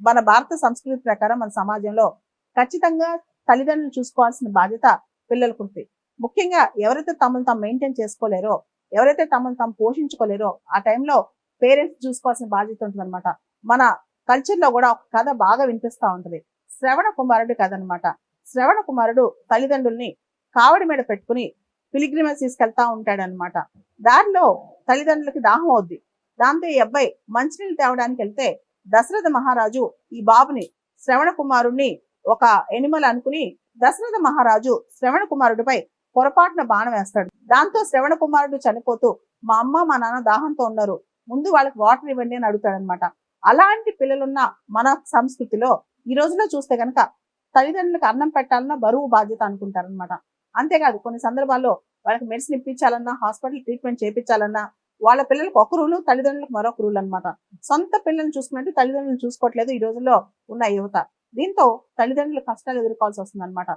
మన భారత సంస్కృతి ప్రకారం మన సమాజంలో ఖచ్చితంగా తల్లిదండ్రులు చూసుకోవాల్సిన బాధ్యత పిల్లలకు ఉంటుంది. ముఖ్యంగా ఎవరైతే తమను తాము మెయింటైన్ చేసుకోలేరో, ఎవరైతే తమను తాము పోషించుకోలేరో ఆ టైంలో పేరెంట్స్ చూసుకోవాల్సిన బాధ్యత ఉంటుంది అనమాట. మన కల్చర్ లో కూడా ఒక కథ బాగా వినిపిస్తా ఉంటది. శ్రవణ కుమారుడి కథ అనమాట. శ్రవణ కుమారుడు తల్లిదండ్రుల్ని కావడి మీద పెట్టుకుని పిలిగ్రిమేజ్ తీసుకెళ్తా ఉంటాడనమాట. దారిలో తల్లిదండ్రులకి దాహం అవుద్ది. దాంతో ఈ అబ్బాయి మంచినీళ్ళు తేవడానికి వెళ్తే దశరథ మహారాజు ఈ బాబుని శ్రవణ కుమారుణ్ణి ఒక ఎనిమల్ అనుకుని దశరథ మహారాజు శ్రవణ కుమారుడిపై పొరపాటున బాణం వేస్తాడు. దాంతో శ్రవణ కుమారుడు చనిపోతూ మా అమ్మ మా నాన్న దాహంతో ఉన్నారు, ముందు వాళ్ళకి వాటర్ ఇవ్వండి అని అడుగుతాడనమాట. అలాంటి పిల్లలున్న మన సంస్కృతిలో ఈ రోజులో చూస్తే కనుక తల్లిదండ్రులకు అన్నం పెట్టాలన్నా బరువు బాధ్యత అనుకుంటారనమాట. అంతేకాదు కొన్ని సందర్భాల్లో వాళ్ళకి మెడిసిన్ ఇప్పించాలన్నా, హాస్పిటల్ ట్రీట్మెంట్ చేయించాలన్నా వాళ్ళ పిల్లలకు ఒక రూలు, తల్లిదండ్రులకు మరొక రూల్ అనమాట. సొంత పిల్లల్ని చూసుకున్నట్టు తల్లిదండ్రులు చూసుకోవట్లేదు ఈ రోజుల్లో ఉన్న యువత. దీంతో తల్లిదండ్రులు కష్టాలు ఎదుర్కోవాల్సి వస్తుంది అనమాట.